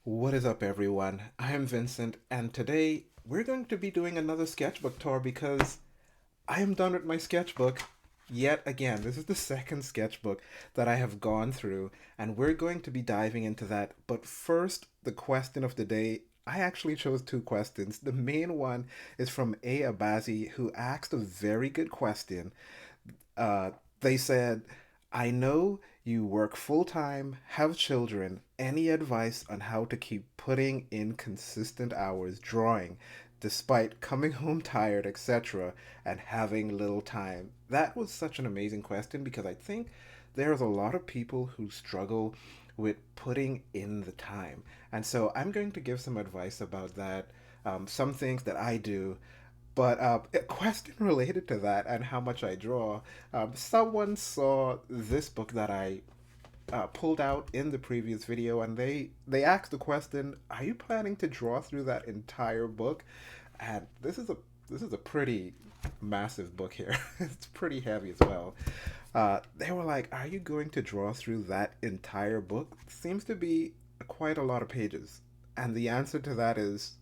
What is up, everyone? I am Vincent, and today we're going to be doing another sketchbook tour because I am done with my sketchbook yet again. This is the second sketchbook that I have gone through, and we're going to be diving into that. But first, the question of the day. I actually chose two questions. The main one is from A. Abazi, who asked a very good question. Uh, they said, I know you work full time, have children. Any advice on how to keep putting in consistent hours drawing despite coming home tired, etc., and having little time? That was such an amazing question because I think there's a lot of people who struggle with putting in the time. And so I'm going to give some advice about that, some things that I do, but a question related to that and how much I draw. Someone saw this book that I pulled out in the previous video, and they asked the question, "Are you planning to draw through that entire book?" And this is a pretty massive book here. It's pretty heavy as well. They were like, "Are you going to draw through that entire book? Seems to be quite a lot of pages." And the answer to that is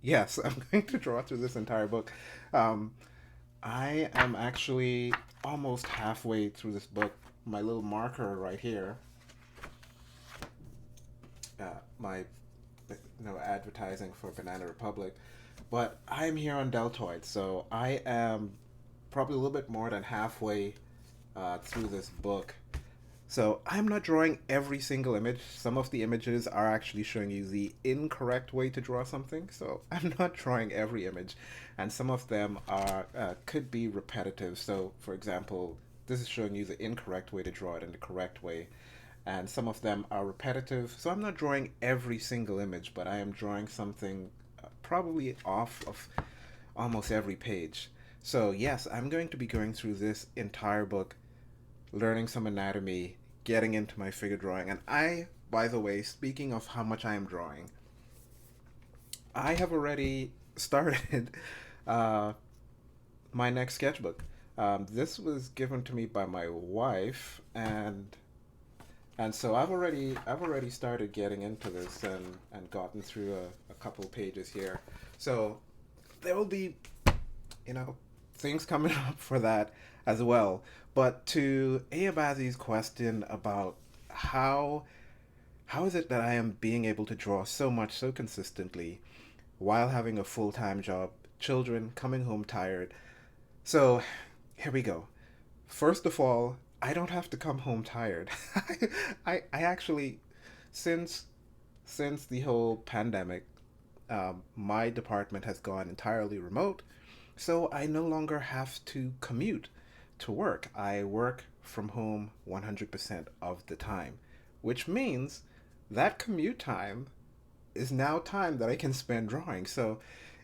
yes. I'm going to draw through this entire book. Um, I am actually almost halfway through this book. My little marker right here, my advertising for Banana Republic, but I'm here on Deltoid, so I am probably a little bit more than halfway through this book. So I'm not drawing every single image. Some of the images are actually showing you the incorrect way to draw something. So I'm not drawing every image, and some of them are could be repetitive. So for example, this is showing you the incorrect way to draw it in the correct way, and some of them are repetitive. So I'm not drawing every single image, but I am drawing something probably off of almost every page. So yes, I'm going to be going through this entire book, learning some anatomy, getting into my figure drawing. And I, by the way, speaking of how much I am drawing, I have already started uh, my next sketchbook. This was given to me by my wife, and so I've already started getting into this and gotten through a couple pages here. So there will be, you know, things coming up for that as well. But to Ayabazi's question about how how is it that I am being able to draw so much so consistently while having a full-time job, children, coming home tired. So here we go. First of all, I don't have to come home tired. I actually, since since the whole pandemic, my department has gone entirely remote, so I no longer have to commute to work. I work from home 100% of the time, which means that commute time is now time that I can spend drawing. So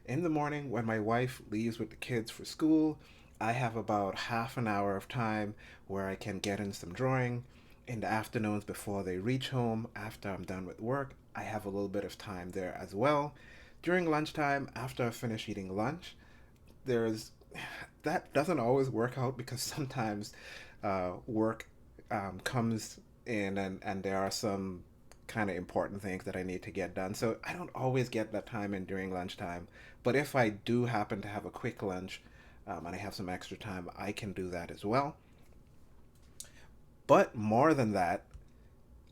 in the morning, when my wife leaves with the kids for school, I have about half an hour of time where I can get in some drawing. In the afternoons before they reach home, after I'm done with work, I have a little bit of time there as well. During lunchtime, after I finish eating lunch, there's that doesn't always work out because sometimes work comes in and there are some kind of important things that I need to get done. So I don't always get that time in during lunchtime. But if I do happen to have a quick lunch and I have some extra time, I can do that as well. But more than that,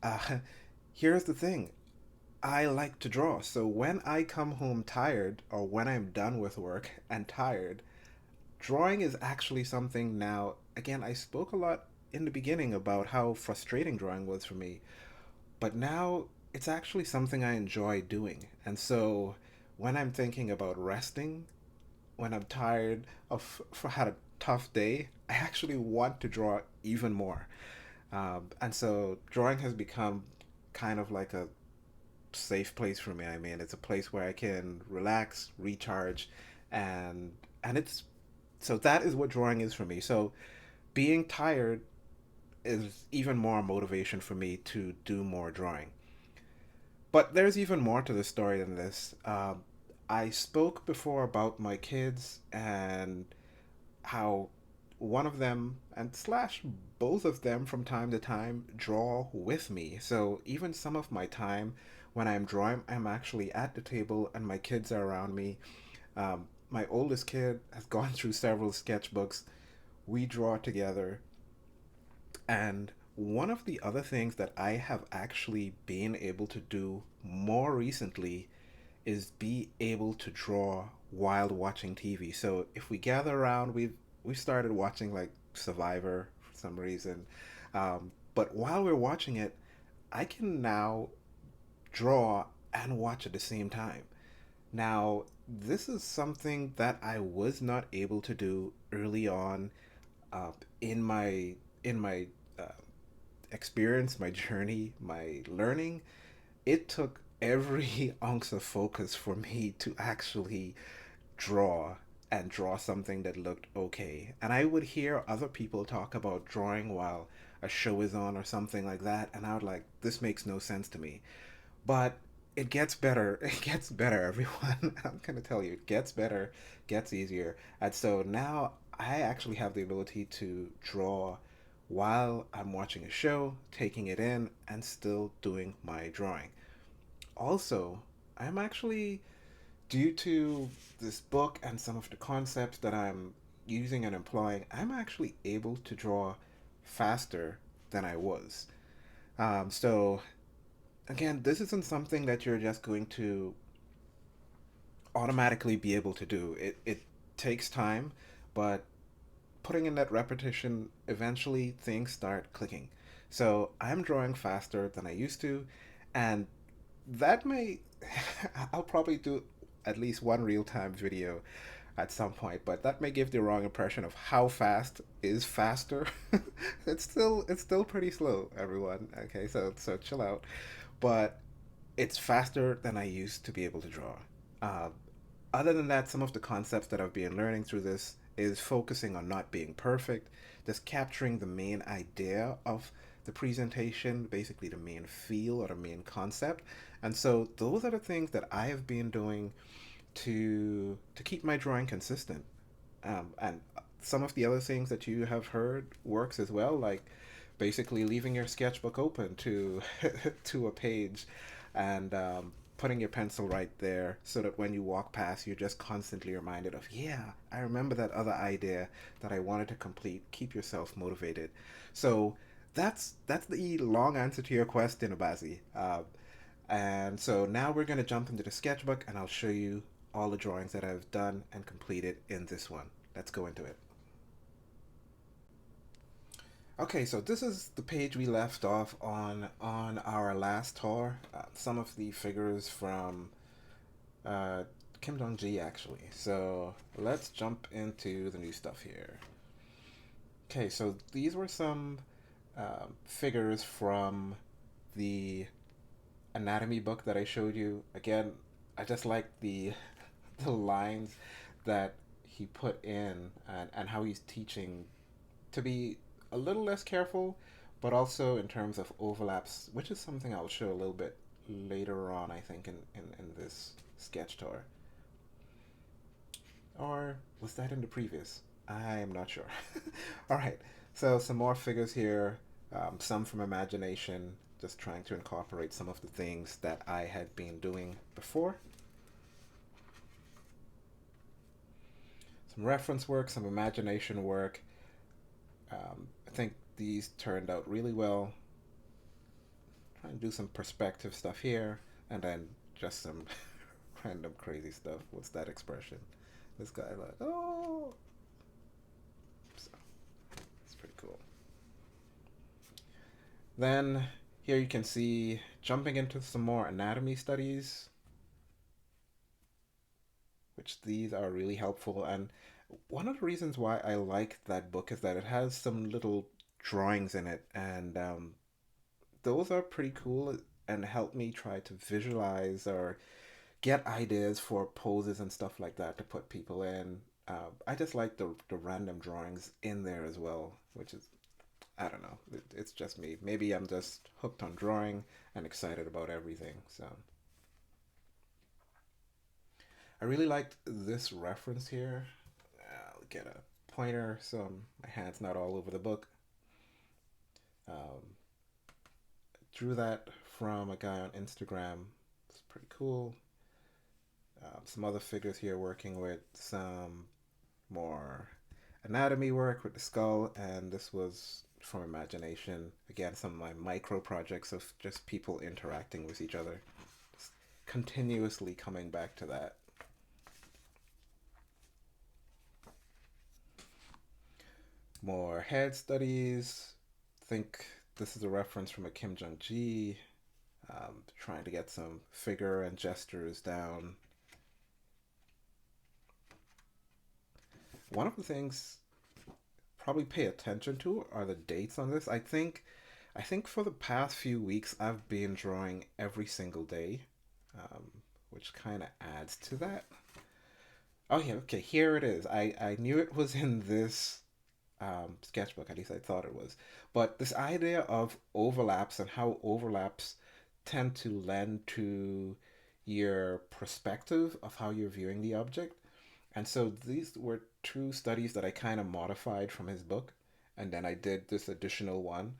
uh, here's the thing. I like to draw. So when I come home tired or when I'm done with work and tired, drawing is actually something now. Again, I spoke a lot in the beginning about how frustrating drawing was for me, but now it's actually something I enjoy doing. And so when I'm thinking about resting, when I'm tired of for had a tough day, I actually want to draw even more. And so drawing has become kind of like a safe place for me. I mean, it's a place where I can relax, recharge, and it's so that is what drawing is for me. So being tired is even more motivation for me to do more drawing. But there's even more to the story than this. I spoke before about my kids and how one of them and slash both of them from time to time draw with me. So even some of my time when I'm drawing, I'm actually at the table and my kids are around me. My oldest kid has gone through several sketchbooks. We draw together. And one of the other things that I have actually been able to do more recently is be able to draw while watching TV. So if we gather around, we've started watching like Survivor for some reason, but while we're watching it, I can now draw and watch at the same time. Now, this is something that I was not able to do early on uh, in my uh, experience, my journey, my learning. It took every ounce of focus for me to actually draw and draw something that looked okay. And I would hear other people talk about drawing while a show is on or something like that, and I would like, this makes no sense to me. But it gets better. It gets better, everyone. I'm gonna tell you, it gets better, gets easier. And so now I actually have the ability to draw while I'm watching a show, taking it in, and still doing my drawing. Also, I'm actually, due to this book and some of the concepts that I'm using and employing, I'm actually able to draw faster than I was. So again, this isn't something that you're just going to automatically be able to do. It takes time, but putting in that repetition, eventually things start clicking. So I'm drawing faster than I used to, and that may, I'll probably do at least one real time video at some point, but that may give the wrong impression of how fast is faster. It's still pretty slow, everyone. Okay, so chill out. But it's faster than I used to be able to draw. Uh, Other than that, some of the concepts that I've been learning through this is focusing on not being perfect, just capturing the main idea of the presentation, basically the main feel or the main concept. And so those are the things that I have been doing to keep my drawing consistent. And some of the other things that you have heard works as well, like basically leaving your sketchbook open to to a page and putting your pencil right there so that when you walk past, you're just constantly reminded of, yeah, I remember that other idea that I wanted to complete. Keep yourself motivated. So that's the long answer to your question, Abazi. And so now we're going to jump into the sketchbook and I'll show you all the drawings that I've done and completed in this one. Let's go into it. Okay, so this is the page we left off on our last tour. Some of the figures from uh, Kim Dong Ji actually. So let's jump into the new stuff here. Okay, so these were some figures from the anatomy book that I showed you. Again, I just like the the lines that he put in and how he's teaching to be a little less careful, but also in terms of overlaps, which is something I'll show a little bit later on, I think, in this sketch tour. Or was that in the previous? I am not sure. All right, so some more figures here, some from imagination, just trying to incorporate some of the things that I had been doing before. Some reference work, some imagination work. I think these turned out really well. Trying to do some perspective stuff here, and then just some random crazy stuff. What's that expression? This guy like, oh, so it's pretty cool. Then here you can see jumping into some more anatomy studies, which these are really helpful. And one of the reasons why I like that book is that it has some little drawings in it, and those are pretty cool and help me try to visualize or get ideas for poses and stuff like that to put people in. I just like the random drawings in there as well, which is, I don't know, it's just me. Maybe I'm just hooked on drawing and excited about everything. So I really liked this reference here. I'll get a pointer so my hand's not all over the book. Um, Drew that from a guy on Instagram. It's pretty cool. Some other figures here working with some more anatomy work with the skull, and this was from imagination. Again, some of my micro projects of just people interacting with each other. Just continuously coming back to that. More head studies. Think this is a reference from a Kim Jong-ji, trying to get some figure and gestures down. One of the things probably pay attention to are the dates on this. I think for the past few weeks I've been drawing every single day, um, which kind of adds to that. Oh yeah, okay, here it is. I knew it was in this sketchbook, at least I thought it was. But this idea of overlaps and how overlaps tend to lend to your perspective of how you're viewing the object. And so these were two studies that I kind of modified from his book. And then I did this additional one.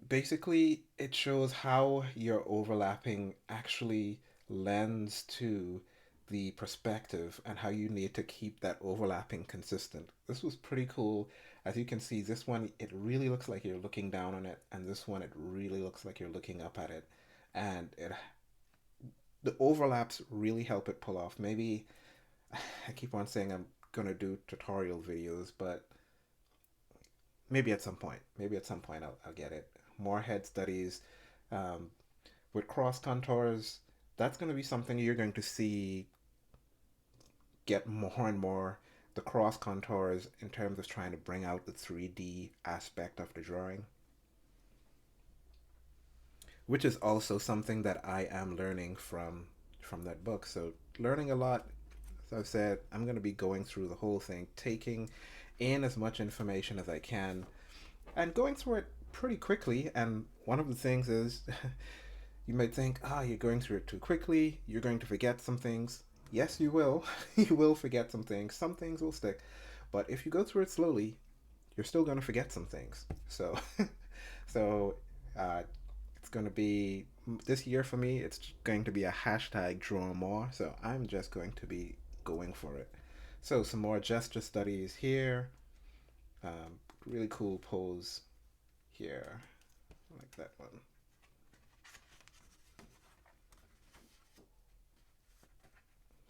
Basically, it shows how your overlapping actually lends to the perspective and how you need to keep that overlapping consistent. This was pretty cool. As you can see, this one, it really looks like you're looking down on it, and this one, it really looks like you're looking up at it. And the overlaps really help it pull off. Maybe I keep on saying I'm gonna do tutorial videos, but maybe at some point I'll get it. More head studies, um, with cross contours. That's going to be something you're going to see get more and more, the cross contours in terms of trying to bring out the 3D aspect of the drawing, which is also something that I am learning from that book. So learning a lot. As I've said, I'm going to be going through the whole thing, taking in as much information as I can, and going through it pretty quickly. And one of the things is, you might think, you're going through it too quickly, you're going to forget some things. Yes, you will. You will forget some things. Some things will stick. But if you go through it slowly, you're still going to forget some things. So, so uh, it's going to be this year for me. It's going to be a hashtag draw more. So I'm just going to be going for it. So some more gesture studies here. Really cool pose here. I like that one.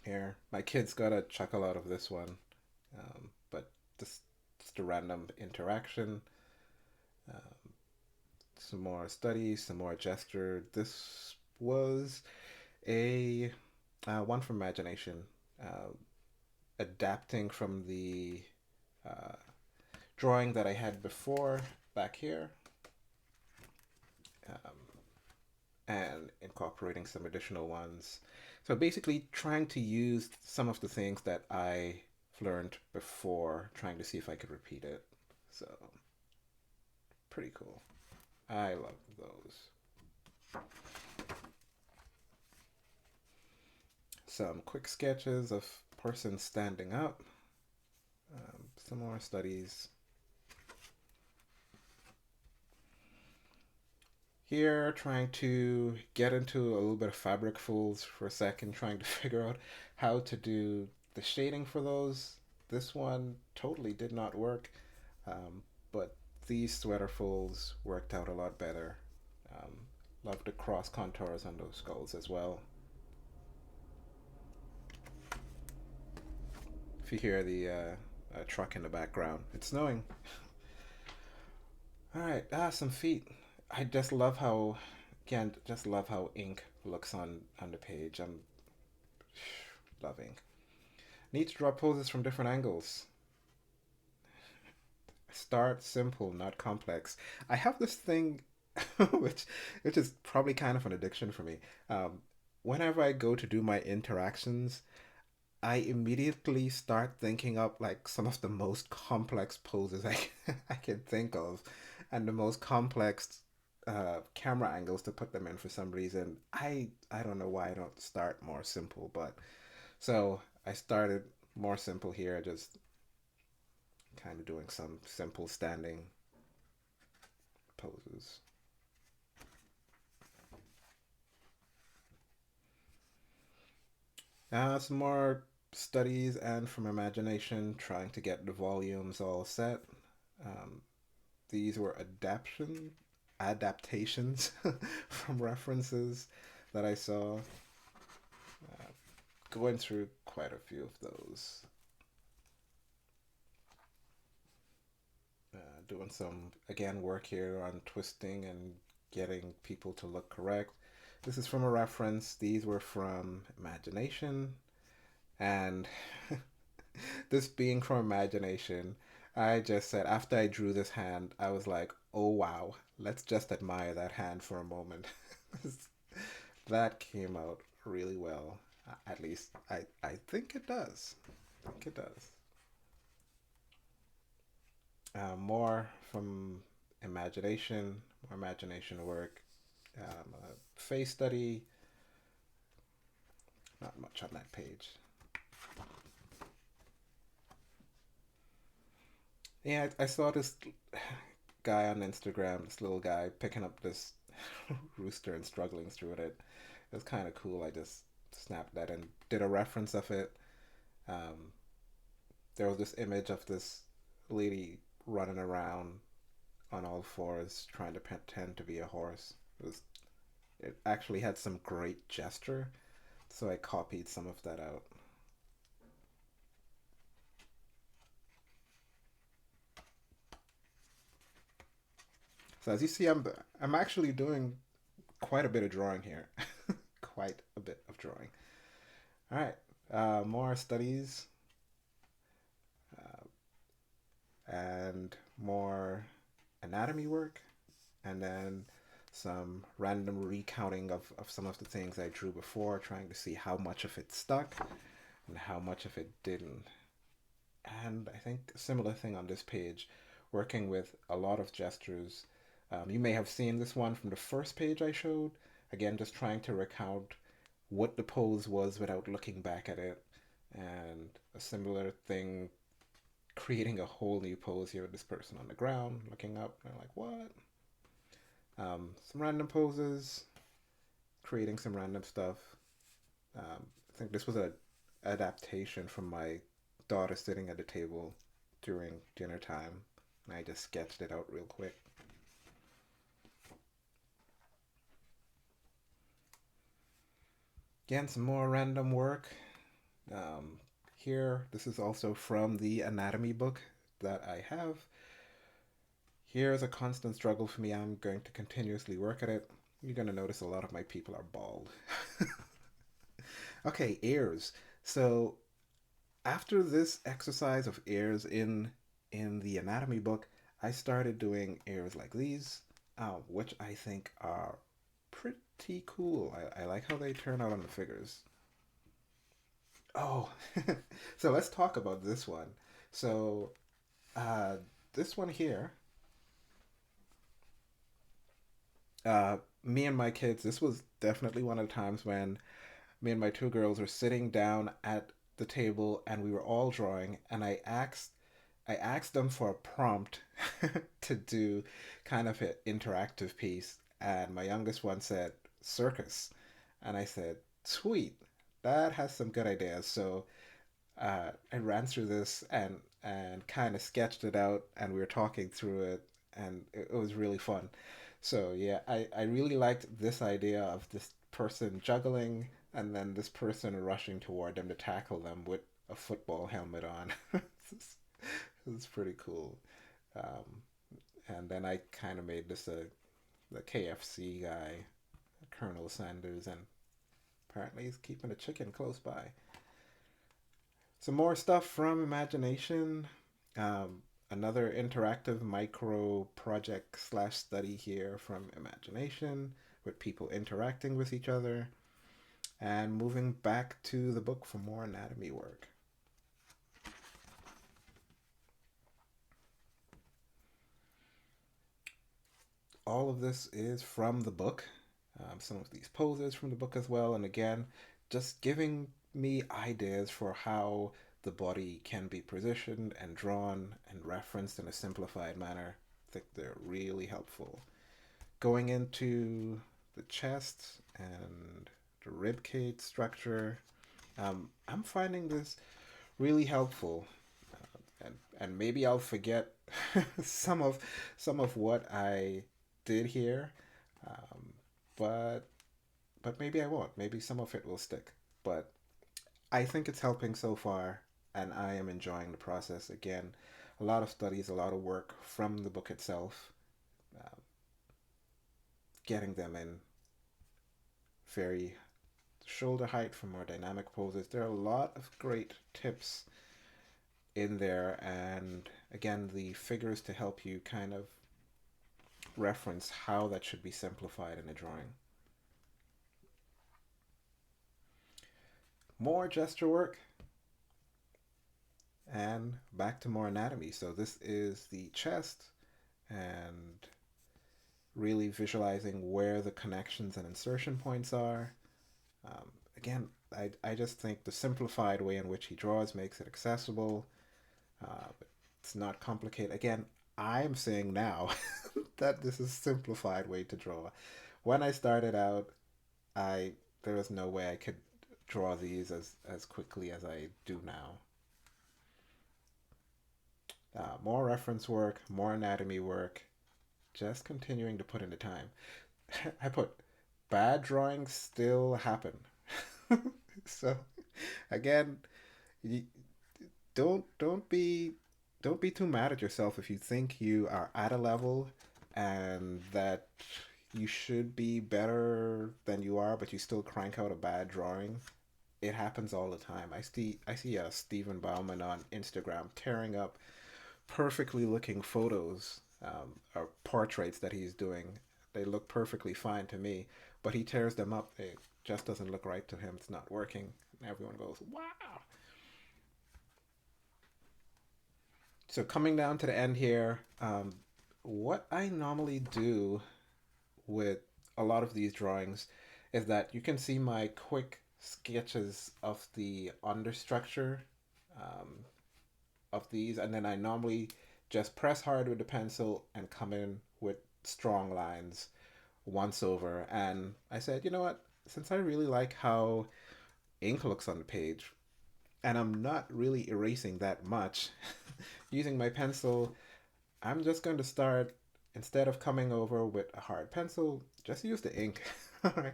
Here, my kids got a chuckle out of this one, but just a random interaction. Um, some more studies, some more gesture. This was a one from imagination, uh, adapting from the uh, drawing that I had before back here, um, and incorporating some additional ones. So basically, trying to use some of the things that I learned before, trying to see if I could repeat it. So, pretty cool. I love those. Some quick sketches of person standing up. Some more studies. Here, trying to get into a little bit of fabric folds for a second, trying to figure out how to do the shading for those. This one totally did not work, but these sweater folds worked out a lot better. Um, Love the cross contours on those skulls as well. If you hear the truck in the background, it's snowing. All right, some feet. I just love how, again, just love how ink looks on the page. I'm loving. Need to draw poses from different angles. Start simple, not complex. I have this thing, which which is probably kind of an addiction for me. Um, Whenever I go to do my interactions, I immediately start thinking up like some of the most complex poses I can think of, and the most complex camera angles to put them in for some reason. I don't know why I don't start more simple, but so I started more simple here, just kind of doing some simple standing poses. Some more studies and from imagination, trying to get the volumes all set. Um, these were adaptations from references that I saw. Going through quite a few of those. Doing some again work here on twisting and getting people to look correct. This is from a reference. These were from imagination, and this being from imagination, I just said after I drew this hand, I was like, oh wow, let's just admire that hand for a moment. That came out really well. At least I think it does. I think it does. More from more imagination work, face study, not much on that page. Yeah, I saw this guy on Instagram, this little guy picking up this rooster and struggling through it. It was kind of cool. I just snapped that and did a reference of it. Um, there was this image of this lady running around on all fours trying to pretend to be a horse. It actually had some great gesture, so I copied some of that out. So as you see, I'm actually doing quite a bit of drawing here, quite a bit of drawing. All right, more studies and more anatomy work, and then some random recounting of some of the things I drew before, trying to see how much of it stuck and how much of it didn't. And I think a similar thing on this page, working with a lot of gestures. You may have seen this one from the first page I showed. Again, just trying to recount what the pose was without looking back at it. And a similar thing, creating a whole new pose here with this person on the ground, looking up, and I'm like, what? Some random poses, creating some random stuff. I think this was a adaptation from my daughter sitting at the table during dinner time. And I just sketched it out real quick. Again, some more random work. Um, Here, this is also from the anatomy book that I have. Here's a constant struggle for me. I'm going to continuously work at it. You're going to notice a lot of my people are bald. Okay, ears. So after this exercise of ears in the anatomy book, I started doing ears like these, which I think are pretty cool. I like how they turn out on the figures. Oh, so let's talk about this one. So uh, this one here, me and my kids, this was definitely one of the times when me and my two girls were sitting down at the table and we were all drawing, and I asked them for a prompt to do kind of an interactive piece, and my youngest one said circus, and I said sweet, that has some good ideas. So I ran through this and kind of sketched it out, and we were talking through it, and it was really fun. So yeah, I really liked this idea of this person juggling and then this person rushing toward them to tackle them with a football helmet on. It's pretty cool. Um, and then I kind of made this a the KFC guy, Colonel Sanders, and apparently he's keeping a chicken close by. Some more stuff from Imagination. Another interactive micro project slash study here from Imagination with people interacting with each other. And moving back to the book for more anatomy work. All of this is from the book. Some of these poses from the book as well. And again, just giving me ideas for how the body can be positioned and drawn and referenced in a simplified manner. I think they're really helpful. Going into the chest and the rib cage structure, I'm finding this really helpful, and maybe I'll forget some of some of what I did here, um, but maybe I won't. Maybe some of it will stick. But I think it's helping so far, and I am enjoying the process. Again, a lot of studies, a lot of work from the book itself, um, getting them in very shoulder height for more dynamic poses. There are a lot of great tips in there, and again, the figures to help you kind of reference how that should be simplified in a drawing. More gesture work, and back to more anatomy. So this is the chest, and really visualizing where the connections and insertion points are. Again, I just think the simplified way in which he draws makes it accessible. Uh, it's not complicated. Again, I'm saying now that this is a simplified way to draw. When I started out, I there was no way I could draw these as quickly as I do now. More reference work, more anatomy work, just continuing to put in the time. I put bad drawings still happen. So again, you, don't don't be too mad at yourself if you think you are at a level and that you should be better than you are, but you still crank out a bad drawing. It happens all the time. I see Stephen Bauman on Instagram tearing up perfectly looking photos, or portraits that he's doing. They look perfectly fine to me, but he tears them up. It just doesn't look right to him. It's not working. And everyone goes, "Wow!" So coming down to the end here, what I normally do with a lot of these drawings is that you can see my quick sketches of the understructure, um, of these, and then I normally just press hard with the pencil and come in with strong lines once over. And I said, you know what? Since I really like how ink looks on the page, and I'm not really erasing that much using my pencil, I'm just going to start, instead of coming over with a hard pencil, just use the ink. All right.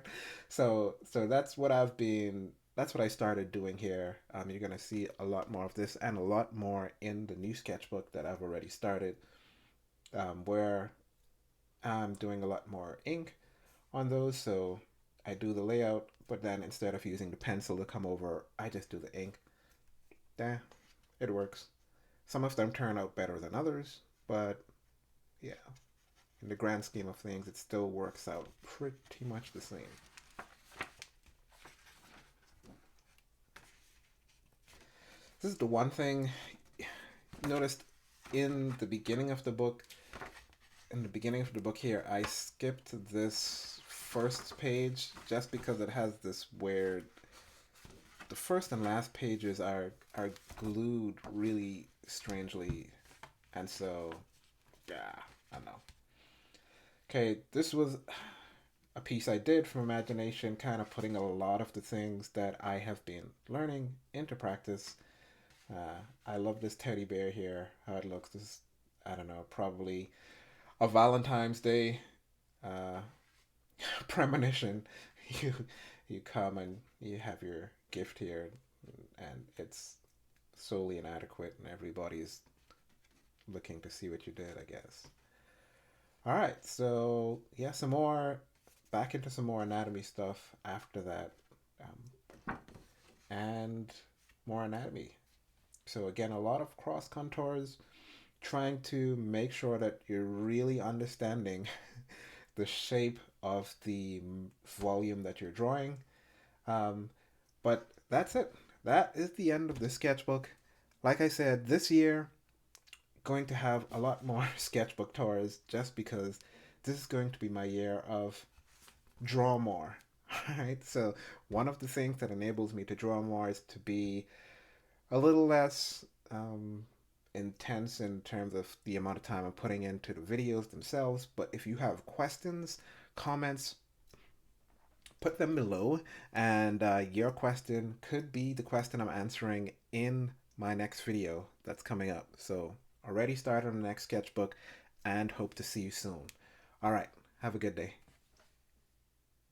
So that's what I started doing here. You're gonna see a lot more of this and a lot more in the new sketchbook that I've already started, where I'm doing a lot more ink on those. So I do the layout, but then instead of using the pencil to come over, I just do the ink. Yeah, it works. Some of them turn out better than others, but yeah, in the grand scheme of things, it still works out pretty much the same. This is the one thing noticed in the beginning of the book. In the beginning of the book here, I skipped this first page just because it has this weird. The first and last pages are glued really strangely, and so yeah, I don't know. Okay, this was a piece I did from imagination, kind of putting a lot of the things that I have been learning into practice. I love this teddy bear here, how it looks. This, I don't know, probably a Valentine's Day uh, premonition. You you come and you have your gift here, and it's solely inadequate, and everybody's looking to see what you did, I guess. All right, so yeah, some more, back into some more anatomy stuff after that, and more anatomy. So again, a lot of cross contours, trying to make sure that you're really understanding the shape of the volume that you're drawing. Um, but that's it. That is the end of the sketchbook. Like I said, this year going to have a lot more sketchbook tours just because this is going to be my year of draw more. Right? So one of the things that enables me to draw more is to be a little less intense in terms of the amount of time I'm putting into the videos themselves. But if you have questions, comments, put them below, and your question could be the question I'm answering in my next video that's coming up. So already started on the next sketchbook and hope to see you soon. All right, have a good day.